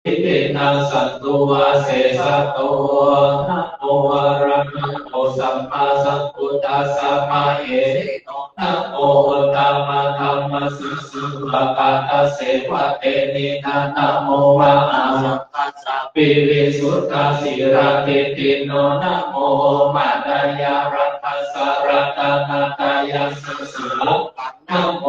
ทิเตนะสัตตุวาเสสัตโตนะโมอะระหะโตสัมมาสัมพุทธัสสะมะเอนะโมตัมมะธัมมัสสะภะคะตะเสวะเตนินะนะโมวะอะระหะสัพพิริสุทธาสิระติติโนนะโมมาตายารัตสะรัตนาตายาสัสสะนะโม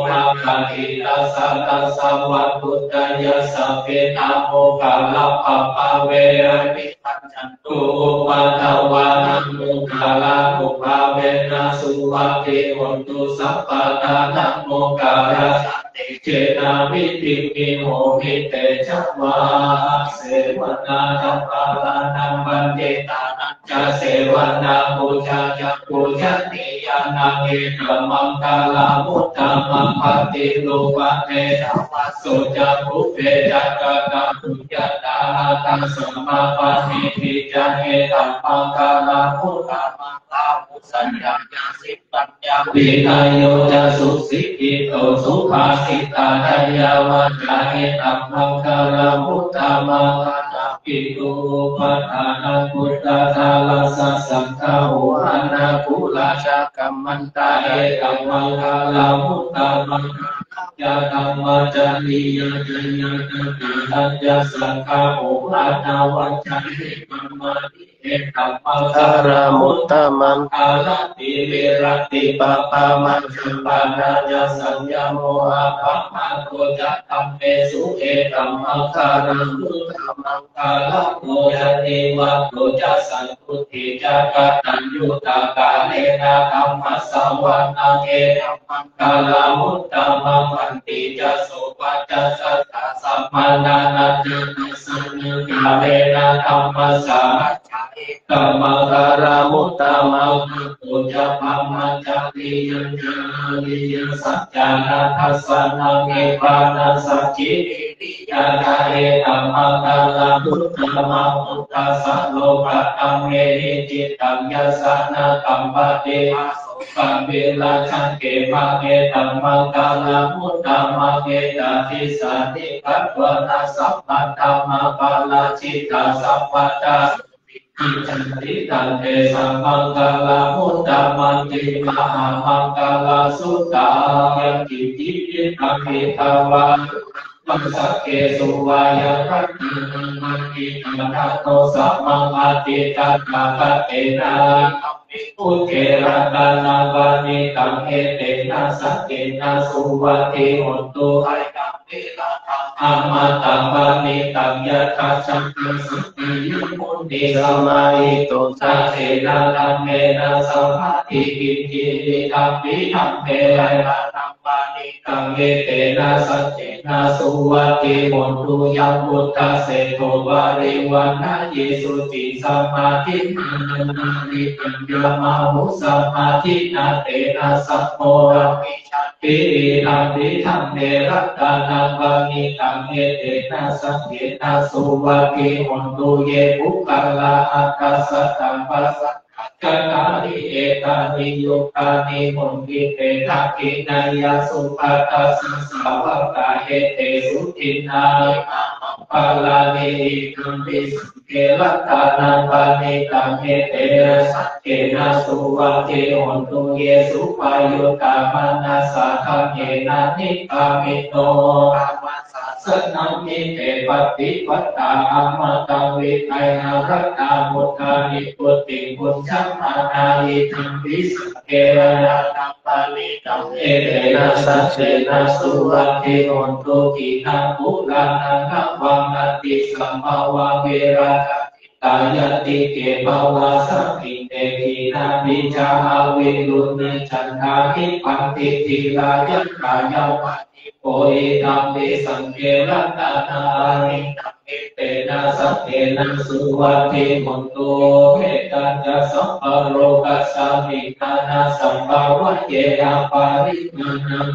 มาคาอิตัสสะตัสสะวะพุทธายาสัพเพนะโมกาลปะปะเวระมิปัญจตุปัตตวานังมุกาลปุภาเวนะสุวัติโหตุสัพพะทานะโมกาลสันติเจนะวิติมิโหมิเตจัมมาเสวนาจัมปาลานังบันเจตานังจะเสวนาบูชาจะบูชานิยานาเกตมังคาลามุตตะมังปฏิโลภะเตสัพพะโสจะภุเพจักกะตะปุญญาตาตังสมาปะทิทิจังเอตัมมังคาลามุตตะมังคามุสัญญาญาสิปัญญาวินัยโยจะสุสิกิโตสุภาสิตาทายาวาจาเอตัมมังคาลามุตตะมังคาปิตุปัฏฐานังพุทธทาลัสสะสังฆาโหอานาภูลาชากัมมันตาเอตัมมังคาลามุตตะมังยาธรรมจาริยาจยาตติทัญญาสังฆาโหอานาวัจจะหิมัมมานิเอตัมมังคาลามุตตะมังคาลาติเวรติปะปะมังคัปานาญาสัญญาโมหะปะมะโกจะตัมเมสุเอตัมมังคาลามุตตะมังคาลาโมจะเนวะโกจะสันตุติจักตัญญูตากาเลนะธัมมัสสวะนาเกธัมมังคาลามุตตะมังวันติจะโสปัจจะสัทธะสัมมานานาจะสันนิกาเลนะธัมมัสสะธัมมังคาลามุตตะมังโกจะปัมมัจจาริยังจาริยังสัจจานาทัสสะนังเอปานาสัจจิติยาตาเอธัมมังคาลามุตตะมังพุทธัสสะโลกตังเมหิจิตตังยัสสะนะกัมปะเตปัมเวลาชันเกมะเกตัมมังคาลามุตตะมังเกตาทิสันติปัตวนาสัพพะธัมมาปาลาจิตาสัพพะตาอิจันติตันเตสัมมังคาลามุตตะมังติมหามังคาลาสุตตายังกิติปิตังเอตาวามังสักเกสุวายาคัตติมังกิตังนาโตสัมมังอาติตัตถะกะเตนะอุเกระตานาบานิตังเอเตนะสักเกนะสุวัติโหตุไอตังเวลาธัมมาตังบานิตังยะทัสสังสุติยุมุนิสมาหิโตสัจเจนะธัมเมนะสัมภะทิกินจิตัมปิธัมเมระตัมปานิตังเอเตนะสัจเจนะสุวัติโหตุยังพุทธเสโทวาริวันนะเยสุติสัมมาทิฏฐินานิปัญญามหุสัมมาทิฏฐิเตนะสัพโพระวิชาปิริติธัมเมรัตตานังวามิตังเอเตนะสัจเจนะสุวัติโหตุเยปุคคลาอัตตัสสะตัมปัสสะกตานิเอตานิโยตานิมุนิเตทักขินายาสุปัตตัสสะสาวกาเอเตสุทินาปาลานิคัมปิสเกลัตตานังปานิตังเอเตนะสัจเจนะสุวัติโหตุเยสุปายุตตามานาสาคังเยนะนิกามิโตสนังมิเตปฏิปัตตาอมตังวิไทนารัตตามุตตานิปุตติปุญชัมมานาลิธัมปิสเกระตัมปาลิตังเอเตนะสัจเจนะสุวัติโหตุกินาภูลานังขวังอติสัมภาวะเวระตายติเกภวะสัพพิเตกินาวิชาวิรุณจันทานิปันติทิลายักขายาวะโอเอตัมเมสังเกรัตนานิตัมเมเตนะสัพเพนะสุวัติโหตุเมตัญจะสัพพะโลกัสสามินานาสัมภาวะเยอาปาริมานัง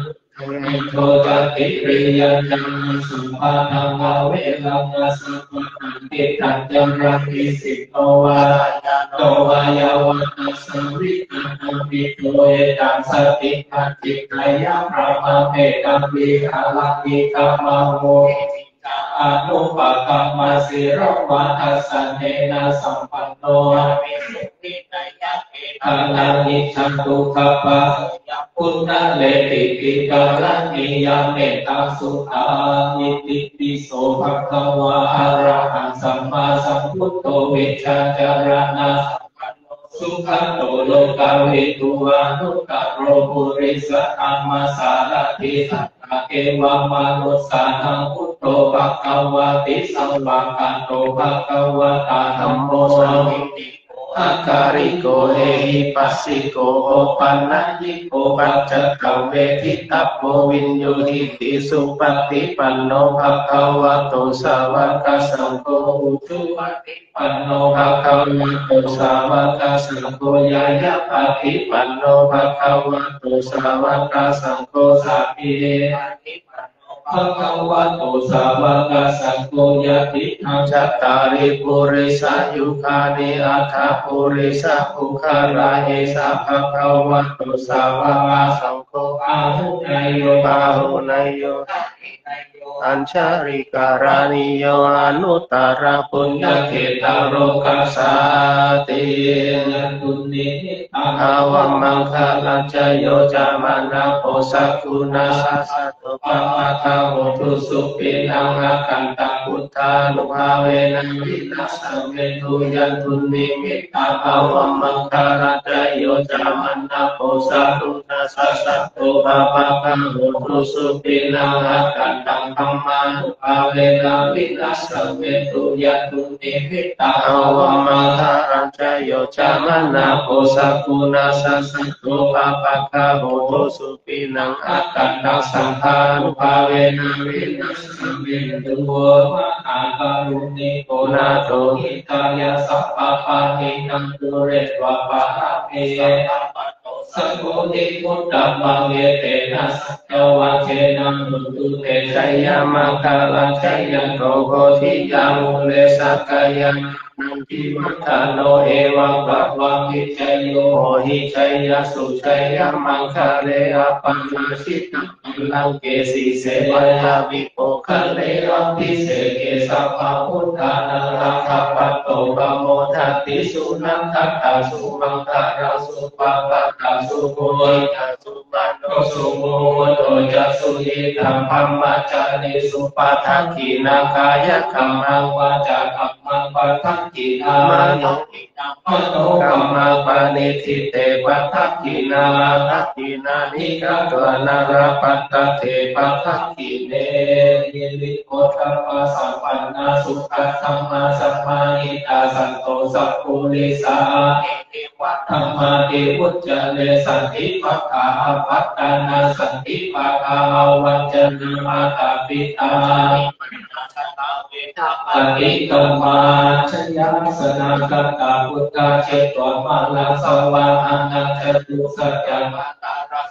โทจัตติปริยัญจังสุภานังวาเวลังสัพพันติตัญจังรังวิสิโตวายวะสัมริตังปิโตเอตังสติปัจจิกายะพระมะเมตังวิหารังวิกามาโม อนุปกัมมสิรวัฏสันเนนะสัมปันโนวิสุทธินายะเอตังนานิจันตุขปะพุทธเลติปิกาลนิยามเมตตาสุขานิติปิโสภะคะวะอะระหังสัมมาสัมพุทโธวิชาจารณะสุขันโตโลกาวิทูวานุกะโรปุริสธรรมสารติสัทธะเอวามนุสสานังพุทโธภะคะวะติสัมมาคันโตภะคะวะตาธัมโมอาการิโกเอหิปัสสิโกโอปันนะยิโกปัจจตังเวทิตัพโพวินโยหิติสุปฏิปันโนภะคะวะโตสาวกสังโฆอุชุปฏิปันโนภะคะวะโตสาวกสังโฆยายะปฏิปันโนภะคะวะโตสาวกสังโฆสัพพิเอภะคะวะโตสาวกสังโฆยะติทังจัตตาริปุริสายุคานิอัฏฐปุริสภูคาราเอสะภะคะวะโตสาวกสังโฆอาหุนายโยอาหุนายโยอัญชาริการานิโยอนุตตรปุญญเขตโรกัสสาติตุนิอาหาวัมมังคลัญจโยจามานะโพสักขุนาสัสสะตุปะปะคะโหตุสุปินังอาคันตังพุทธานุภาเวนะวินัสสะเมตุยันตุนิมิตาภาวัมมังคลัญจโยจามานะโพสักขุนาสัสสะตุปะปะคะโหตุสุปินังอาคันตังธัมมานุภาเวนะวินัสสะเมตุยันตุนิมิตาภาวัมมังคลัญจโยจามานะโพสักขุนาสัสสะตุปะปะคะโหตุสุปินังอาคันตังสังฆานุภาเวนะวินัสสะเมตุมหาการุณิโกนาโตหิตายะสัพพะปะหิตังตุเรวะปะหะเมสังโฆติพุทธัมมังเยเตนะสัจวัชเชนะมุตุเตชัยยะมังคลังชัยยันโตโพธิยามุเลสักกายังนันทิวัฒโนเอวังปะวังหิชัยโยโหหิชัยยะสุชัยยะมังคะเลอะปัญญาสิตังลังเกสีเสวยาวิโปคะเลอะพิเศเกสัพพะพุทธานังราคะปัตโตปะโมทัตติสุนันทัตตาสุมังคาราสุปะปะตาสุโภยะสุมาโนสุโมโตจัสสุหิตัมพัมมัจจานิสุปะทักขินากายะคัมมังวาจากัมมังปะทักขินามโนมโนกัมมังปานิทิเตปะทักขินาทักขินานิกัตวนาราปัตตะเทปะทักขิเนยิริโกทัพพะสัมปันนาสุขธัมมาสัมมานิตาสันโตสัพพุริสาธรรมาติวุจเนสันติปัฏฐาปัตตานาสันติปะกาวัจนะมาตาปิตาปฏิกรรมาชยาสนากตาพุทธาเจตวมาลังสวะอนันตตุสัจจัง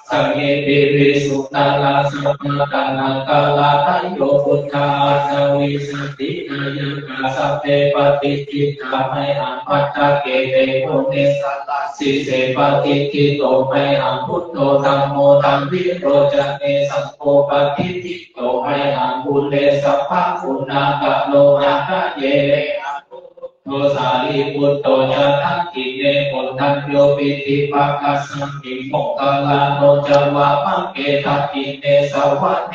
สังเยปิริสุตตาลาสัมมาตานังกาลาทโยพุทธานาวิสตินายังกาสัพเพปฏิจิตาไมหังปัจจเกเตโพเนสัตสิเสปฏิจิโตไมหังพุทโธธัมโมธัมมิโรจเนสังโฆปฏิจิโตไมหังบุเลสัพพะคุณากะโลหะเยโทสาลีพุทโธจะทักขิเนปุถังโยปิติปัสสังกิโมกขลาโนจวะมังเกทักขิเนสวัสเน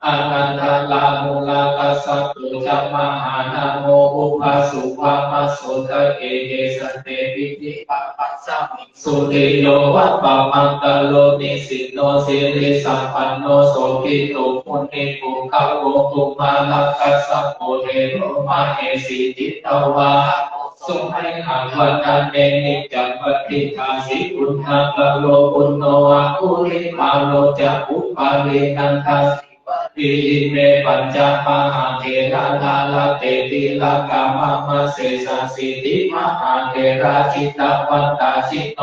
อานันทลามุลากัสสตุจัมมหานาโมอุปาสุวามัสสุทะเกเกสันเตปิติปัสสัมสุติโยวัปปะมังกะโลนิสิโนสิริสัมปันโนโสภิตุมุนิปุขะโวตุมาลักขัสสะโพเทโรมาเอสิจิตตวาสุให้ขังวันนันเนนิจังปฏิทาสิปุณณะกะโลปุณโนอะคุริมาโลจะอุปาลินันทัสอิเมปัญจมหาเถระนาลาเตติลากามามะเสสะสิติมหาเถระจิตวันตาจิตโน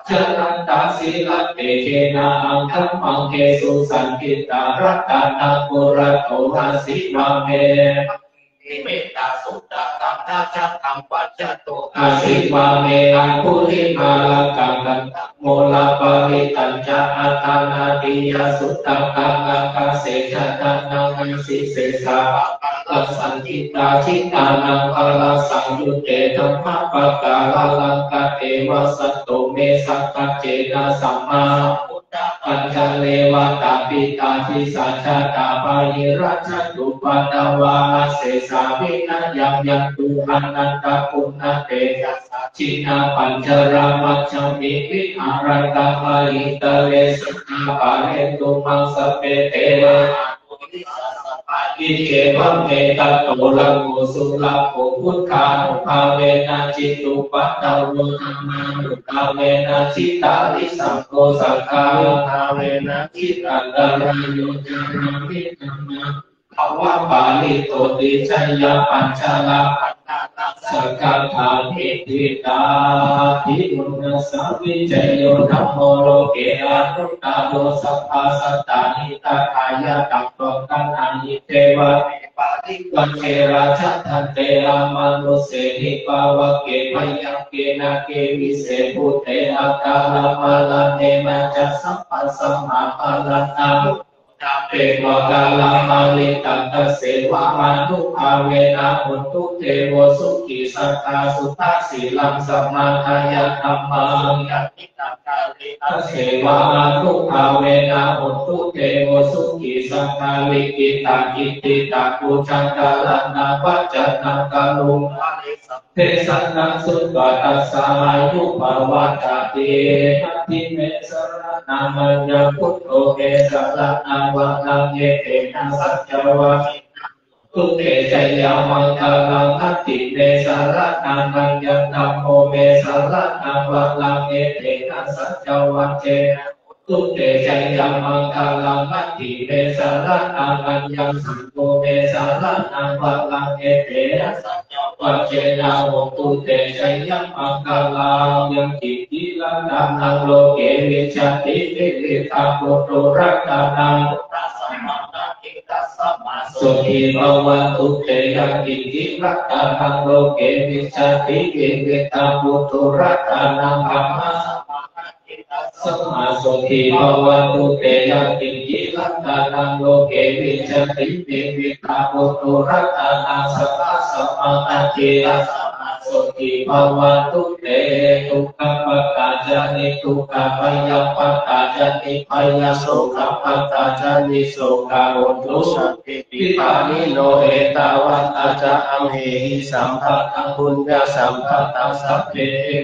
เจรันตาสิลเตเกนาอังคัมมังเกสุสันติตารัตนาปุระโตหสิวะเมนิเมตตาสุตตะตัม ตาจักขังปัจจตุอาสิวะเมอังคุลิมาลังกังกันโมลาปาริตัญจาอัตานาติยสุตตังกังกังเสชะตังนังสิเสสาลัสสันติตาชิตานังภลาสังยุเตธัมมะปะกาลังกะเอวะสัตโตเมสักขะเจนะสัมมาปัญจเลวะตาปิตาทิสัจจตาปายิรัจตุปัตวาเสสาวินะยังตุหันนันตปุณเตชินาปัญจรามัจจมิวิหารันตามาลิตะเลสนาปาเรตุมังสเปเตวะอิเกวะเมตโตลังโมสุลังโมพุทธานุภาเวนะจิตุปัตตะโวธรรมานุภาเวนะจิตตาลิสังโฆสังฆาภาเวนะจิตตังกรายโยจารามิธัมมาภวะปาลิโตติชัยยะปัญจลาภัตตาสักกัธานิติตาทิมุนสาวิจโยธัมโมโลเกอานุตตาโลสัพพะสัตตานิตาคายะตัปปะกัณานิเทวะปาริวันเทราชัตถันเตอามานุเสนิปาวะเกมยังเกนะเกวิเศภูเตอาคาลามาลาเนนะจัสสัพพะสัมมาปาลานาเปวะกาลามาลิตัตเสวะมานุภาเวนะหุนตุเทวสุขิสัทธาสุทัสสีลังสัมมาทายะธัมมังยัตติตากาลิตัสเสวะมานุภาเวนะหุนตุเทวสุขิสัทธาลิกิตากิติตากุจังกาลนาปัจจนังกาลุงเทสันนังสุตตะตัสสายุภาวะตาติทัตติเมสรณามัญญพุทโธเมสรณาวะลังเยเตนะสัจจวะตุเตชัยยามังคลังทัตติเมสรณามัญญธัมโมเมสรณาวะลังเยเตนะสัจจวะเจนะตุเตชัยยามังคลังทัตติเมสรณามัญญสังโฆเมสรณาวะลังเยเตนะสัจจวัจเจนะโหตุเตชัยยะมังคลังยังกิติลังนังโลเกวิชติวิริตาปุตโตรัตนังสุขีภวันตุเตยังกิติรัตนังโลเกวิชติวิริตาปุตโตรัตนังธัมมาสัมมาสุขีภวันตุเตยังกิติรัตนังโลเกวิชติวิริตาปุตโตรัตนังสัพพะสัมมาอาเจสุขีภวันตุเตทุกขปัตตาจานิทุกขพยาปัตตาจานิพยาโสขปัตตาจานิโสกาโหตุสัพพิปิปานิโนเอตาวัตตาจาอัมเหหิสัมภัตตังปุญญาสัมภัตตังสัพเพ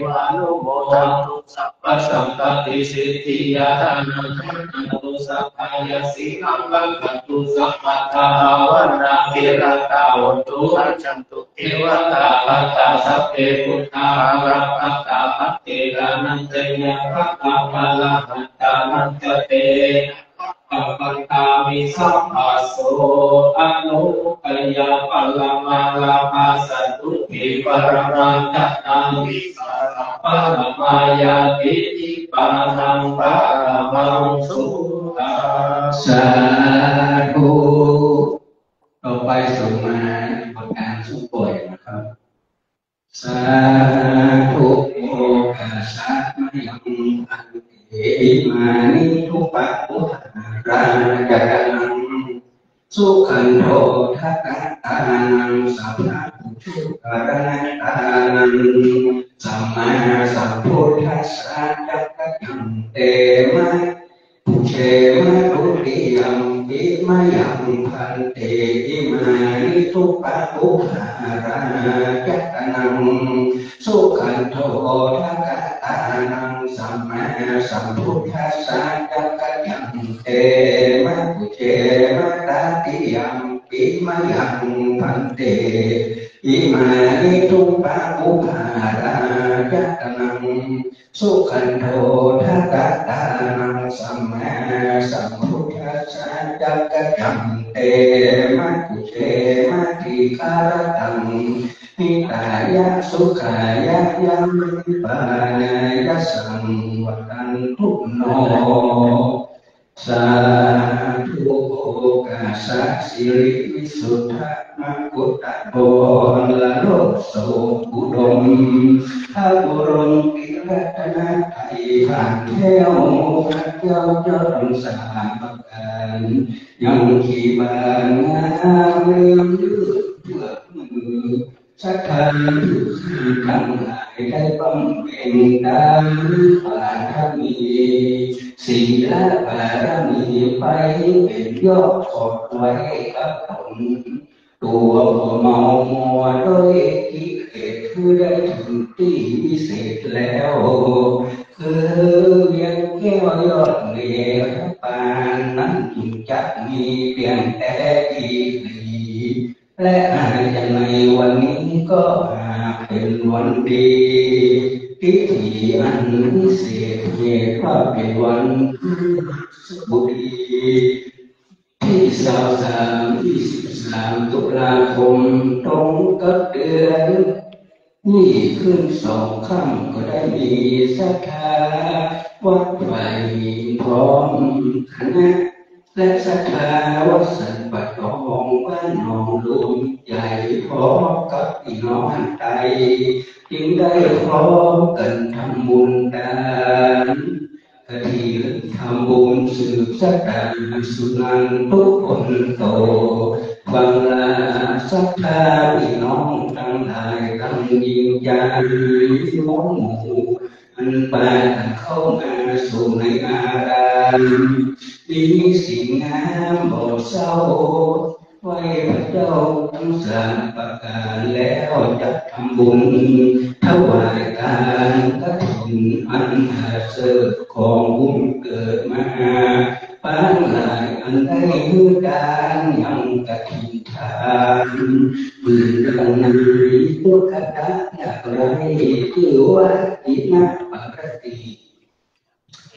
วานุโมทันตุสัพพะสัมปติสิทธิยานังขันตุสัพพายาสีลังกังขันตุสัพพะทาวันนาภิรัตตาโหตุสัจจันตุเทวตาปัตตาสัพเพพุทธารักขัตตาภัตเตรานันเจยะภัตตาภาลาภัตตานันเจเตปัตตามิสัพพะโสอนุปยาปัลลมาลาภาสันตุภิปรมังตัตตังวิสารปรมายาติอิปานังปะมังสุขาสาธุต่อไปส่งมาประการสุขป่วยนะครับสาธุโมกัสสะมะยังอันเตมานิทุปะพุทธาราจกังสุขันโธทักตานังสัพพะปุถุกะระตานังสัมมาสัมพุทธัสสะจักขังเตมะปุเชมะตุติยัมปิมะยังพันเตอิมานิทุปะพุทธาราจกังสุขันโธทักตานังสัมมาสัมพุทธัสสะจักขังเตมะปุเชมะตติยัมปิมะยังพันเตอิมานิทุปะพุทธาราจกังสุขันโธทักตานังสัมมาสัมพุทธัสสะจักขังเตมะปุเชมะทิคารตังนิตายะสุขายะยังปานายะสังวัตันตุโน สาธุโอกาสสิริวิสุทธมกุฏโกลโลโสอุดมถ้าบุรุษกิรัตนไทยผ่านแก้วพระเจ้าเจ้าสามประการยังขีบานงามเลื่อมยืดเพื่อมือสักการทั้งหลายได้บำเพ็ญตามปาฐมีศีลบารมีไปเป็นยอดขอดไว้กับผลตัวเมามัวด้วยกิเลสคือได้ถึงที่วิเศษแล้วคือเวียนแก้วยอดเหนือปานนั้นจึงจะมีเพียงแต่ดีและอย่างในวันนี้ก็เป็นวันดีพิธีอันพิเศษเหตุว่าเป็นวันบุรีที่23 ตุลาคมตรงกับเดือนนี่ขึ้น2 ค่ำก็ได้มีศรัทธาวัดไฟพร้อมคณะและศรัทธาวัดสันปะตองบ้านหนองหลวงใหญ่พร้อมกับพี่น้องไทยจึงได้พร้อมกันทำบุญทานกฐินทำบุญสืบชะตาสุนันทุกคนโตบังลาศรัทธาพี่น้องทั้งหลายตั้งยิ่งใหญ่น้องหมู่อันบานเข้ามาสู่ในอารามมีสิ่งงามบ่เศร้าไว้พระเจ้าทั้ง3 ประการแล้วจะทำบุญถวายทานกฐินอันหาเสริฐของบุญเกิดมาปานหลายอันได้มือการยังกฐินทานมือดังนี้ทุกขตาอยากไรคือว่าอินะปกติ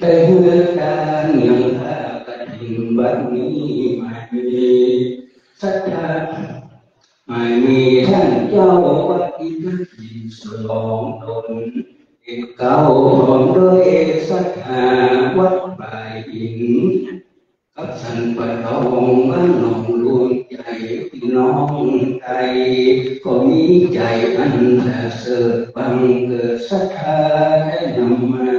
ได้มือการยังพากฐินบัดนี้ไม่มีศรัทธาไม่มีท่านเจ้าวัดอินทรีย์สลองตนเอกเก้าด้วยศรัทธาวัดป่าหินกับสันปะตองบ้านหนองหลวงใจพี่น้องไทยก็มีใจอันประเสริฐบังเกิดศรัทธาได้นำมา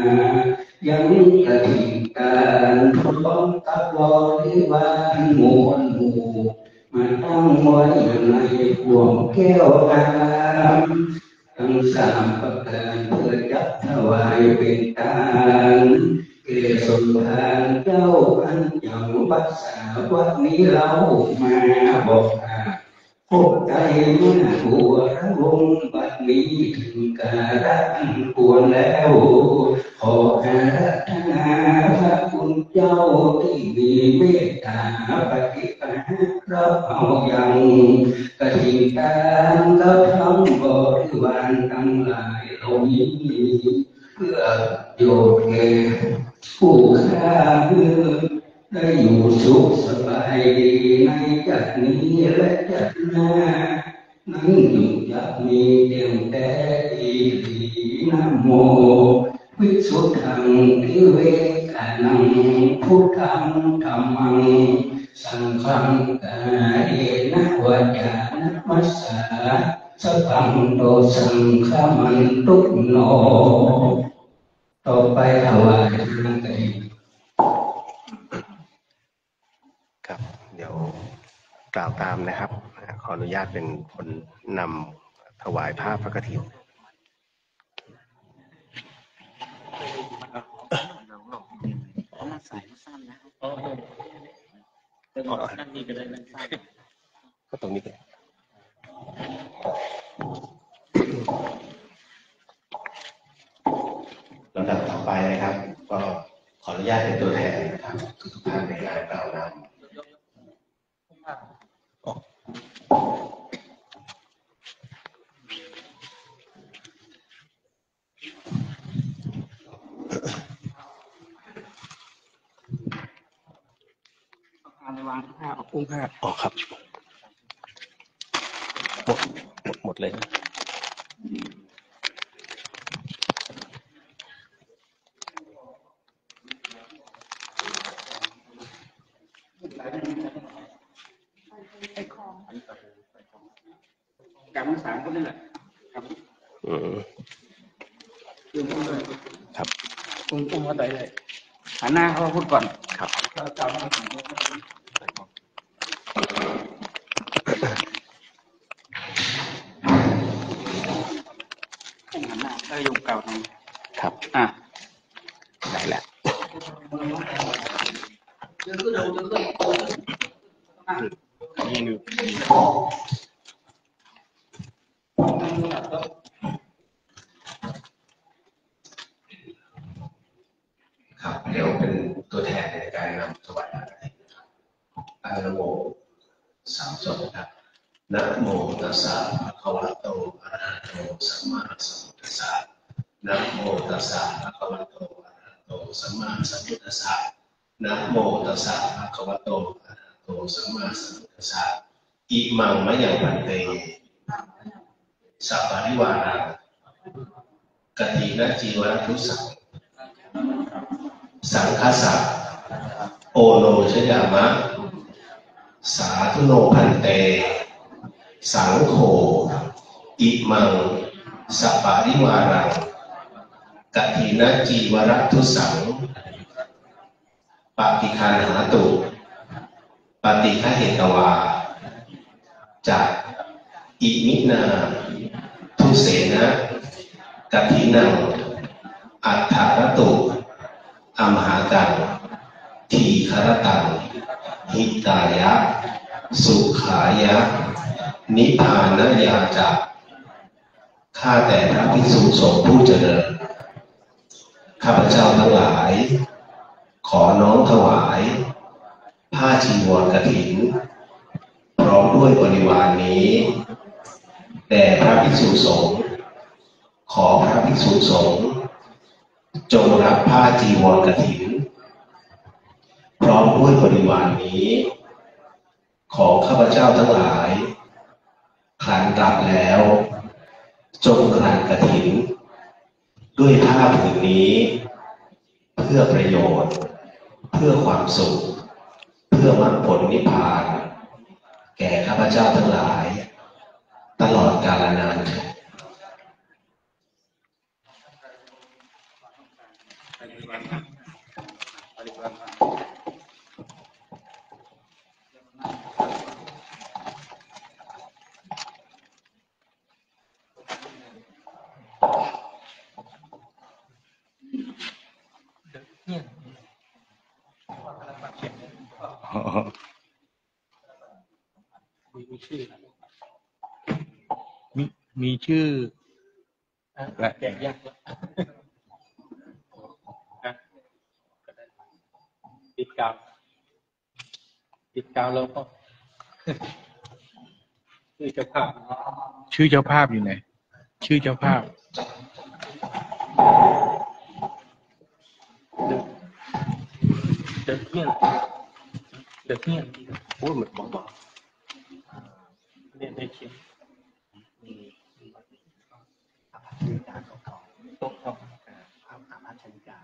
ยังกฐินการพร้อมกับบริวารหมู่มาตั้งไว้ในห่วงแก้วน้ำทั้ง3 ประการเพื่อจับถวายเป็นทานเกศสทานเจ้าอันยังรักษาวัดนี้เรามาบอกพบใจเมื่อหัวระวงบัดนี้ถึงการะควรแล้วขออาราธนาพระคุณเจ้าที่มีเมตตาปฏิปันเราเอาอย่างกฐินทานก็ทำบริวารทั้งหลายเหล่านี้เพื่อโยชน์แก่ผู้ฆ่าเพื่อได้อยู่สุขสบายดีในจักนี้และจักหน้านั้นอยู่จะมีเพียงแต่ดีนะโมวิสุทธังทิเวกานังพุทธังธัมมังสังฆังกายนะวาจานะมัสสาสัพพังโตสังฆมันตุโนต่อไปถวายทานกันครับเดี๋ยวกล่าวตามนะครับขออนุญาตเป็นคนนำถวายผ้าพระกฐินก็ตรงนี้เลยลำดับต่อไปนะครับก็ขออนุญาตเป็นตัวแทนนะครับทุกท่านในการกล่าวนำวางผ้าเอาพุ่งผ้า อ๋อครับหมดเลยนะ กำ3คนนั่นแหละครับครับอุ้มมาได้เลยหันหน้าเขาพูดก่อนครับหันหน้าโยมเก่าทางครับได้แล้วครับเดี๋ยวเป็นตัวแทนในการนำถวายอานะโม3 จบครับนะโมตัสสะภะคะวะโตอะระหะโตสัมมาสัมพุทธัสสะนะโมตัสสะภะคะวะโตอะระหะโตสัมมาสัมพุทธัสสะนะโมตัสสะภะคะวะโตอะระหะโตสัมมาสัมพุทธัสสะอิมังมะยังพันเตสัพพะริวารังกถินะจีวรทุสังสังฆสะโอโนชยามะสาธุโนพันเตสังโฆอิมังสัปปะริวารังกถินะจีวรทุสังปฏิคันหาตุปฏิฆะเหตวาจากอิมินาทุเสนะกถินังอัฏฐารตุอัมหากังทีฆรตังหิตายะสุขายะนิพพานยาจะข้าแต่พระภิกษุสงฆ์ผู้เจริญข้าพเจ้าทั้งหลายขอน้อมถวายผ้าจีวรกฐินพร้อมด้วยบริวารนี้แด่พระภิกษุสงฆ์ขอพระภิกษุสงฆ์จงรับผ้าจีวรกฐินพร้อมด้วยบริวารนี้ของข้าพเจ้าทั้งหลายครั้นรับแล้วจงกลั่นกฐินด้วยผ้าผืนนี้เพื่อประโยชน์เพื่อความสุขเพื่อมรรคผลนิพพานแก่ข้าพเจ้าทั้งหลายตลอดกาลนานเถิดมีชื่อแจกยากติดกาวแล้วก็ชื่อเจ้าภาพอยู่ไหนชื่อเจ้าภาพเฮียนพูดเหมือนบอกเรียนได้เขียนโต๊ะทองอาภัชนิกา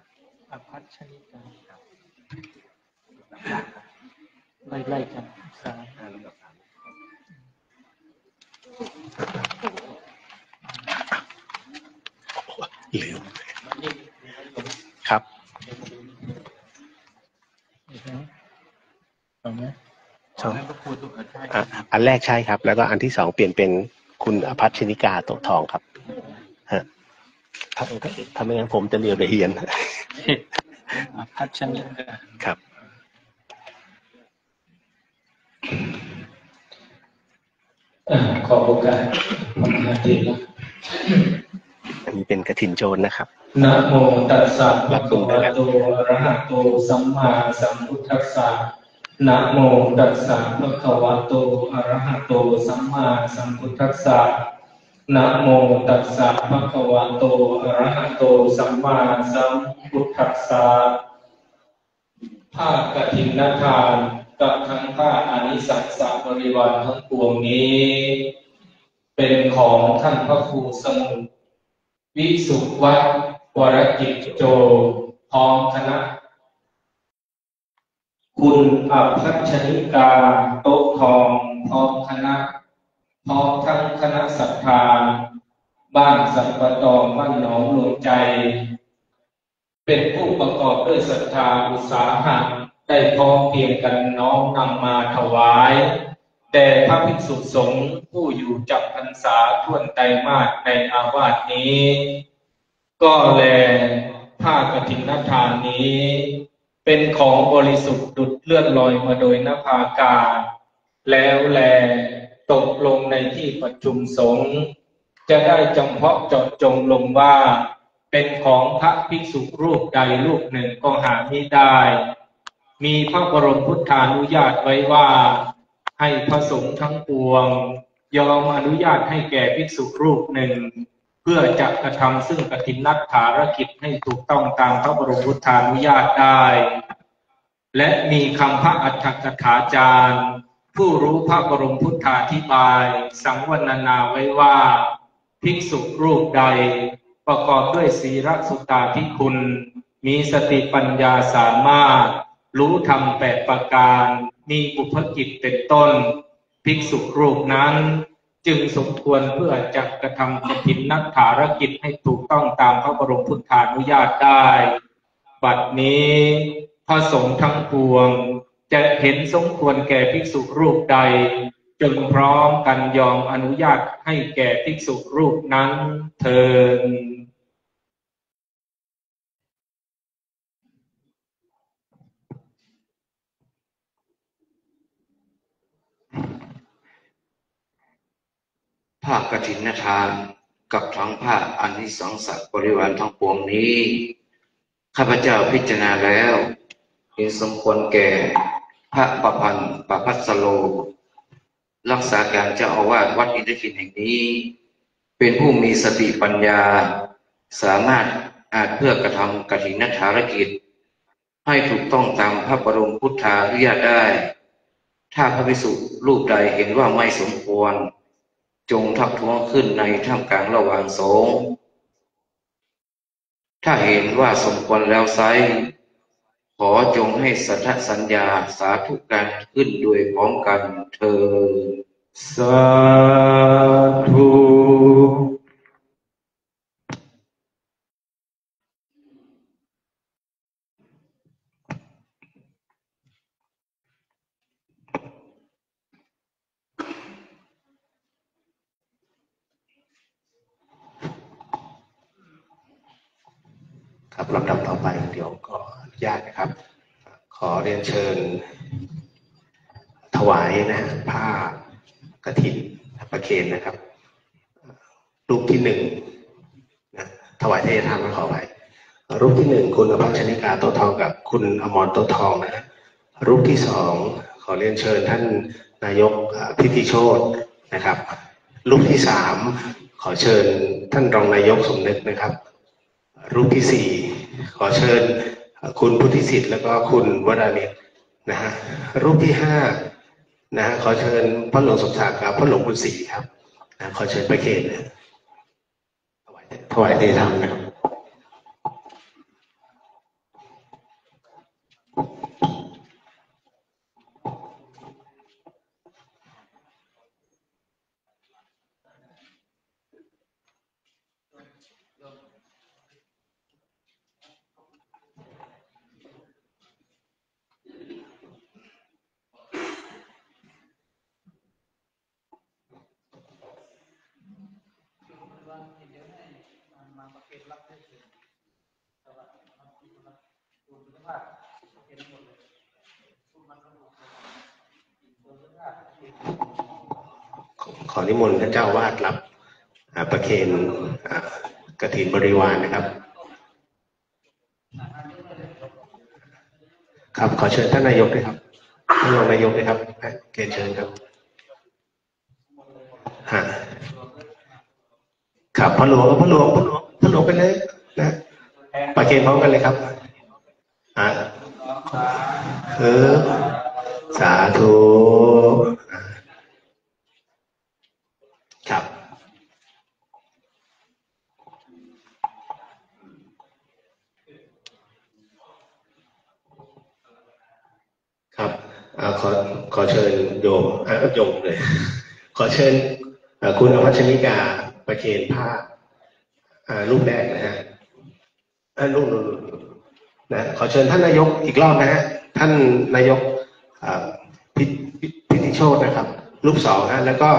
ไล่กันลำดับ3ลืมครับอันแรกใช่ครับแล้วก็อันที่2เปลี่ยนเป็นคุณอภัชนิกาโตทองครับฮะถ้าไม่งั้นผมจะเรียนละเอียดอภัชนิกาครับขอโอกาสมาดีแล้วอันนี้เป็นกฐินโจรนะครับนะโมตัสสะภะคะวะโตอะระหะโตสัมมาสัมพุทธัสสะนะโมตัสสะภะคะวะโตอะระหะโตสัมมาสัมพุทธัสสะนะโมตัสสะภะคะวะโตอะระหะโตสัมมาสัมพุทธัสสะผ้ากฐินทานกับทั้งผ้าอานิสังสบริวารทั้งปวงนี้เป็นของท่านพระครูสมุทรวิสุทธิวัฒน์วรกิจโจพร้อมคณะคุณอภัชนิกาโต๊ะทองพร้อมคณะ พร้อมทั้งคณะศรัทธาบ้านสัมปตองบ้านหนองหลวงใจเป็นผู้ประกอบด้วยศรัทธาอุตสาหะได้พร้อมเพียงกันน้อมนำมาถวายแด่พระภิกษุสงฆ์ผู้อยู่จำพรรษาท่วนไตรมาสในอาวาสนี้ก็แลผ้ากฐินทานนี้เป็นของบริสุทธิ์ดุจเลื่อนลอยมาโดยนภาอากาศแล้วแลตกลงในที่ประชุมสงฆ์จะได้จำเพาะเจาะจงลงว่าเป็นของพระภิกษุรูปใดรูปหนึ่งก็หาไม่ได้มีพระบรมพุทธานุญาตไว้ว่าให้พระสงฆ์ทั้งปวงยอมอนุญาตให้แก่ภิกษุรูปหนึ่งเพื่อจะกระทำซึ่งกฐินนัฏฐารกิจให้ถูกต้องตามพระบรมพุทธานุญาตได้และมีคำพระอัฏฐกถาจารย์ผู้รู้พระบรมพุทธาธิบายสังวรรณนาไว้ว่าภิกษุรูปใดประกอบด้วยศีลสุตตาภิคุณมีสติปัญญาสามารถรู้ธรรม8ประการมีบุพกิจเป็นต้นภิกษุรูปนั้นจึงสมควรเพื่อจะกระทำกฐินนัฏฐารกิจให้ถูกต้องตามพระบรมพุทธานุญาตได้บัดนี้พระสงฆ์ทั้งปวงจะเห็นสมควรแก่ภิกษุรูปใดจึงพร้อมกันยอมอนุญาตให้แก่ภิกษุรูปนั้นเถิดผ้ากฐินทานกับทั้งผ้าอานิสงส์บริวารทั้งปวงนี้ข้าพเจ้าพิจารณาแล้วเห็นสมควรแก่พระประพันธ์ประภัสโลรักษาการเจ้าอาวาสวัดอินทขินแห่งนี้เป็นผู้มีสติปัญญาสามารถอาจเพื่อกระทำกฐินทารกิจให้ถูกต้องตามพระบรมพุทธานุญาตได้ถ้าพระภิกษุรูปใดเห็นว่าไม่สมควรจงทักท้วงขึ้นในท่ามกลางระหว่างสงฆ์ถ้าเห็นว่าสมควรแล้วไซขอจงให้สัทธสัญญาสาธุการขึ้นโดยพร้อมกันเถิดสาธุครับลำดับต่อไปเดี๋ยวก็อนุญาตนะครับขอเรียนเชิญถวายนะผ้ากฐินประเคนนะครับรูปที่1นะถวายเทศทานขอไว้รูปที่1คุณอภัชนิกาโตทองกับคุณอมรโตทองนะรูปที่2ขอเรียนเชิญท่านนายกพิธิโชตินะครับรูปที่3ขอเชิญท่านรองนายกสมนึกนะครับรูปที่4ขอเชิญคุณพุทธิสิทธิ์แล้วก็คุณวรานิชนะฮะรูปที่5นะฮะขอเชิญพระหลวงสมศักดิ์กับพระหลวงบุญศรีครับนะขอเชิญประเคนถวายเทธรรมนะครับขอนิมนต์ท่านเจ้าวาดรับประเคนกฐินบริวารนะครับครับขอเชิญท่านนายกด้วยครับท่านรองนายกด้วยครับเกณฑ์เชิญครับครับพระหลวงไปเลยนะประเคนพร้อมกันเลยครับสาธุครับครับขอเชิญโยมเลยขอเชิญ คุณอภัชนิกาประเคนผ้ารูปแรกนะฮะรูปนะขอเชิญท่านนายกอีกรอบนะฮะท่านนายกพิธิโชตินะครับรูปสองฮะแล้วก็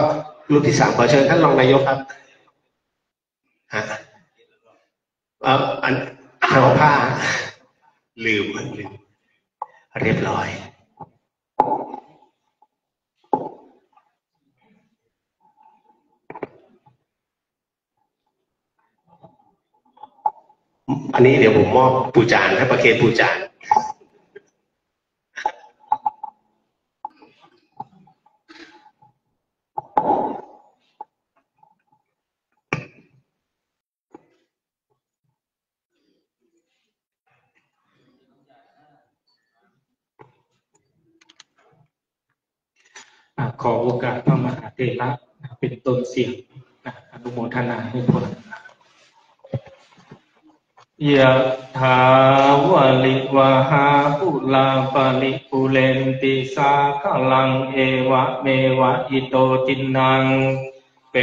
รูปที่3ขอเชิญท่านรองนายกครับอันทำผ้าลืมเรียบร้อยอันนี้เดี๋ยวผมมอบปูจานให้ประเคนปูจานขอโอกาสพระมหาเถระเป็นต้นเสียงอนุโมทนาให้พรยะถาวะลิวะหาปุลาปะริปุเรนติสาคลังเอวะเมวะอิโตตินังเป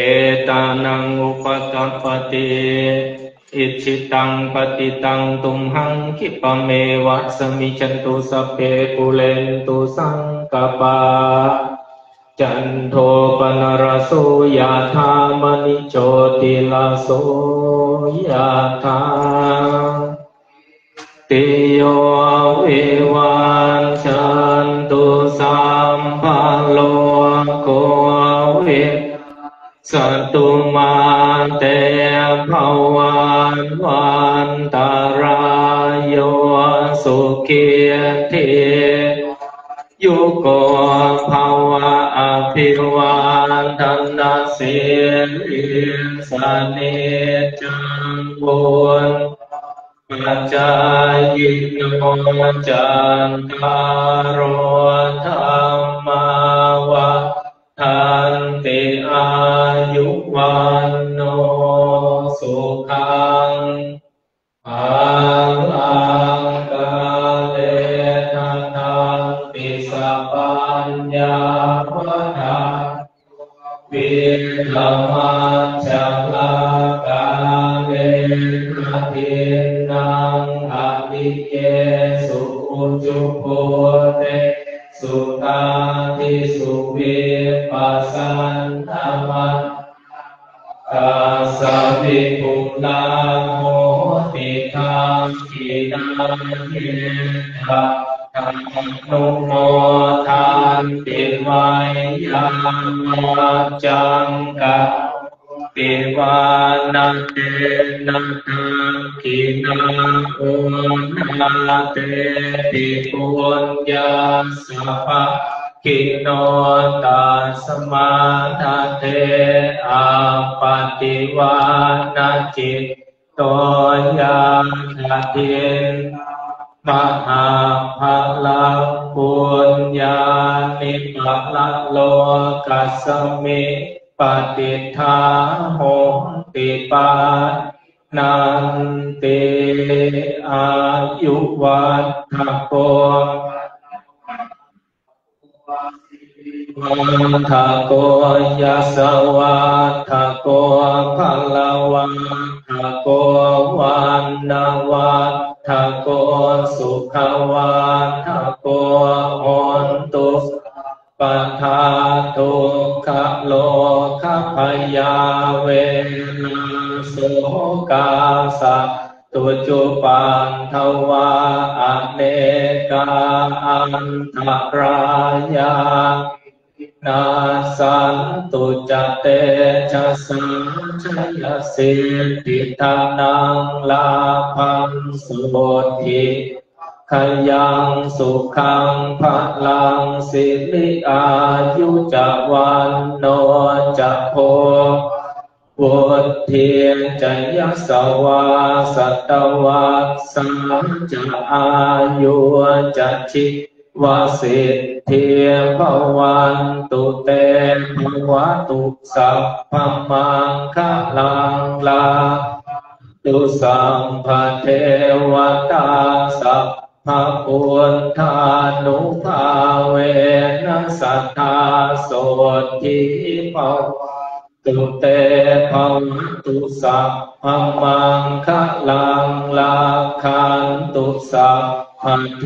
ตานังอุปกัปปติอิจิตังปฏิตังตุมหังคิปะเมวะสมิจันตุสัพเพปุเรนตุสังกปาจันโทปนรโสยะธามณิโชติลาโสยะธาติโยวิวันจันตุสัมภโลโกวิสัตตุมาเตภวันวันตารายโยสุขีทียุโกภวะอภิวันทนาสิริสนิจังบุญปัจจายิโนจันทารธรรมวัฏันติอายุวันโนสุขังภาลังกาเลนะทันติสัพพัญญาวฏาวิลัมมัจจลากาเลนะทินังอภิเยสุอุจุโพเตสุตาทิสุวิปัสสันธรรมัสสะสะวิปุลลาโหติธรรมกินาเยทะธัมนุโมทานติไวยังวัจจังกะปิวานันเตนะทังกินาโอนาเตติปุญญาสัพพะกิโนตัสมาทะเทอาปฏิวานาจิตโตยังคติมหาภลังปุญญาณิภละโลกัสสมิปฏิทาโหติปานันติอายุวัฏโกวัฏโกยัสสวัฏโกภลวัฏโกวันนาวัฏโกสุขวัฏโกโหนตุปัฏฐาทุกขโลกพยาเวนะโสกาสัตตุจุปันทวาอเนกาอันตรายานาสันตุจเตชะสัจยสิทธิทานังลาภังสุทิขยังสุขังภลังสิริอายุจวันโนจะโพวุฒิจะยัสสวาสัตวัสสังจะอายุจะชิวสิทธิภวันตุเตภวตุสัพพมังคลังลาตุสัมภเทวตาสัพพปุณธานุภาเวนัสสัทธาโสทิภวตุ ตุเตภวตุสัพพมังคะลังลาคันตุสัพพเท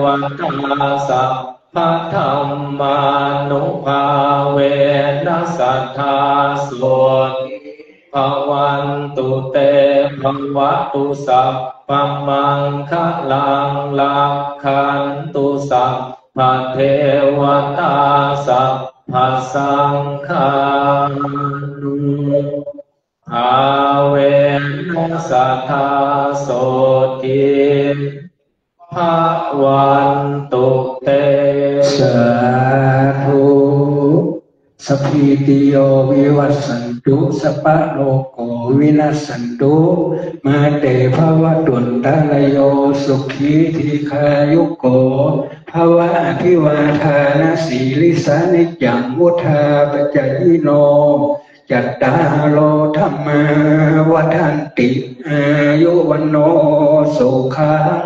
วตาสัพพะธัมมานุภาเวนัสสัทธาโสติภวันตุเตภวตุสัพพมังคะลังลาคันตุสัพพเทวตาสัพพสังฆานุภาเวนัสสัทธาโสติภวันตุเตสาธุสัพพิติโยวิวัสสันตุสัพพะโลกโกวินัสสันตุมาเตภวตุนตะโยสุขีทีคายุโกภวะอภิวาทานาสีลิสานิจังวุธาปจจยิโนจัตตาโลธรรมาวัฏันติอายุวันโนสุขัง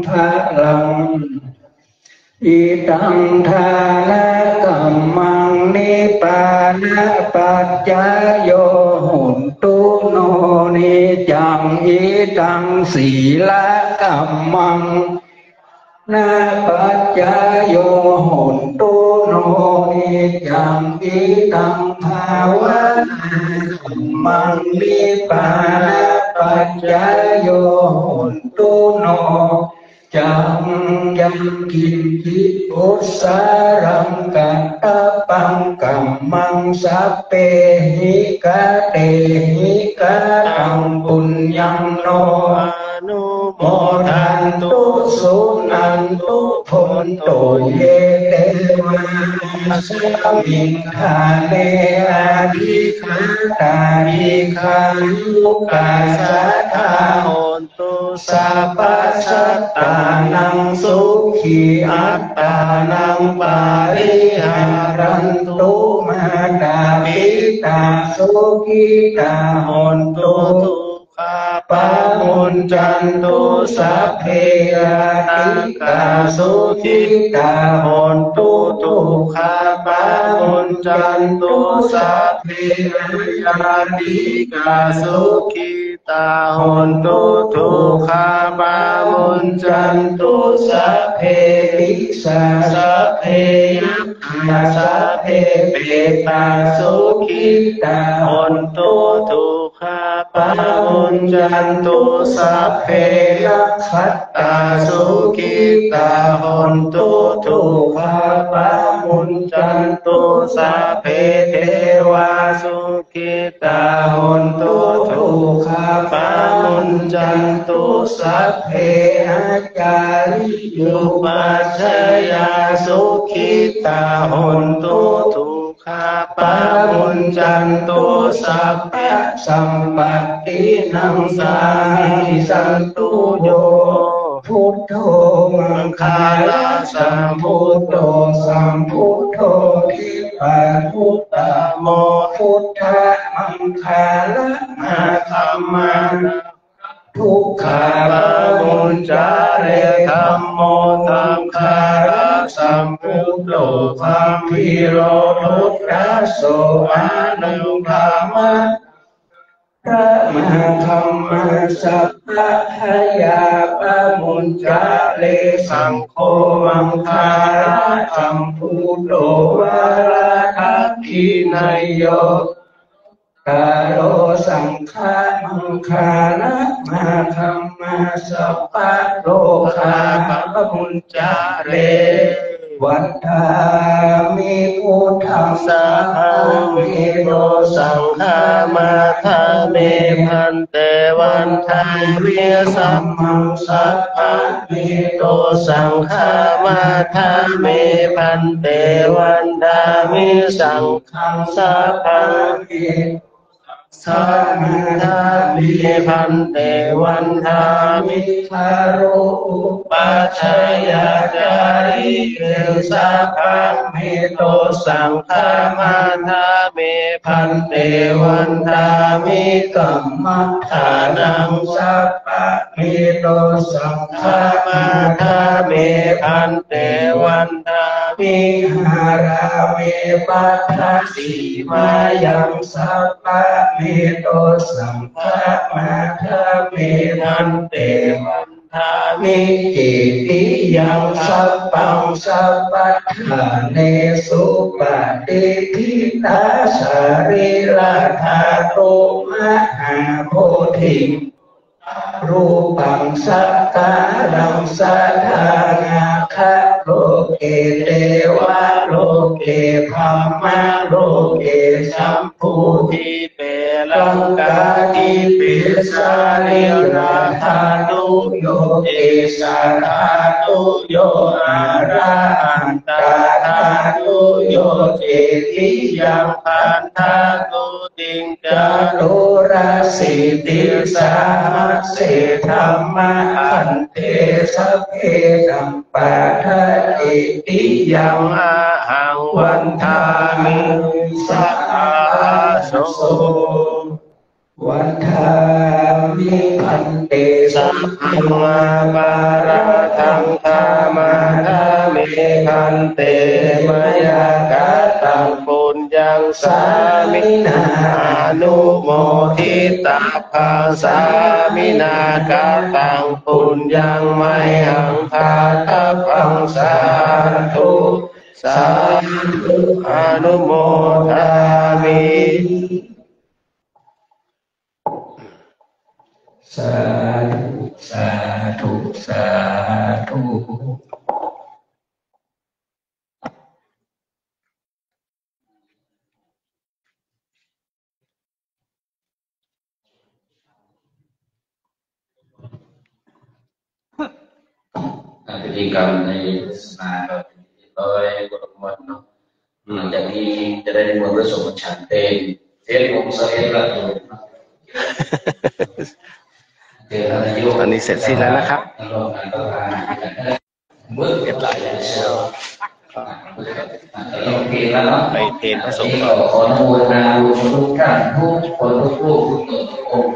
ภะลังอิตังทานะกัมมังนิปานะปัจจายโยหุนตุโนนิจังอิตังศีลกัมมังนาปัจจายโยหุนตุโนนิจังอิตังภาวะกัมมังนิปานะปัจจายโยหุนตุโนจังยังกินจิปุสารังกัตตปังกัมมังสัพเพหิกะเตหิกะตังปุญญังโนอนุโมทันตุสุนันตุพนโตเยเตวะสมิงคาเนอาดิคันตาดิคันยุกาสัทธาโหนตุสัพพสัตตานังสุขีอัตตานังปาริหารันตุมาตาปิตาสุขีตาโหนตุปะมุนจันตุสัพเพติกาสุขิตาโหนตุทุกขาปะมุนจันตุสัพเพติกาสุขิตาโหนตุทุกขาปะมุนจันตุสัพเพติสาสัพเพยัคฆาสัพเพเปตาสุขิตาโหนตุทุกขาปะมุนจันตุสัพเพยัคขัตตาสุขิตาโหนตุทุกขาปะมุนจันตุสัพเพเทวาสุขิตาโหนตุทุกขาปะมุนจันตุสัพเพอาจาริยุปัชฌยาสุขิตาโหนตุทุกขาปะมุนจันตุสัพพะสัมปัตตินังสามิสันตุโยพุทโธมังคาลาสัมพุทโธสัมพุทโธทิปะพุทธโมพุทธมังคาลานาคัมมาทุกขาปะมุญจาเรธัมโมสังฆาระสัมพุทโธธัมมิโรพุทธัสโสอานุภามะพระมหาคัมมาสัพพะทายาปะมุญจาเรสังโฆมังคาระสัมพุทโธวาระทัพพินัยโยกาโรสังฆามังคาระมหาคัมมาสัพพะโลกาปะมุญจาเรวัฏฏามิพุทธังสามิโรสังฆามาทาเมพันเตวันทาเวียสัมมังสัพพะมิโตสังฆามาทาเมพันเตวันทามิสังฆังสัพพะมิสัมมาทามิพันเตวันทามิคารุอุปัชฌยาจาริเกสัพพะมิโตสังฆามาทาเมพันเตวันทามิกัมมัฏฐานังสัพพะมิโตสังฆามาทาเมพันเตวันทา มิหาราเมปัฏฐาสีมายังสัพพะเมโตสัมภะมาทะเมนันเตมันทามิจิติยังสัพพังสัพพะทาเนสุปฏิทิตาสาริลาธาโตมหาโพธิรูปังสักการังสัทธานาคะโลเกเทวะโลเกธัมมะโลเกสัมพุทิเปลังกาทิเปสาลิราธานุโยเอสารานุโยอาราหันตาธานุโยเอติยังพันธานุติงจารุราสิติสาเสธรรมะอันเตสัพเพสัมปะทะอิติยังอาหังวันทามิสัพพะโสวันทามิพันเตสัมมาบาระทังธามานาเมพันเตมยากาตังปุญญังสามินานุโมทิตาภังสามินากาตังปุญญังไมหังทาตาภังสาธุสาธุอนุโมทามิสาธุสาธุสาธุพิธีกรรมในศาสนาเราโดยกฎหมายเนาะหลังจากนี้จะได้มวลประสบฉันเตนเสียงสเตละตอนนี้เสร็จสิ้นแล้วนะครับเรียบร้อยแล้วไปเทนพระสงฆ์ ขออนุโมทนาบุญทุกท่านทุกคนทุกรูปทุกองค์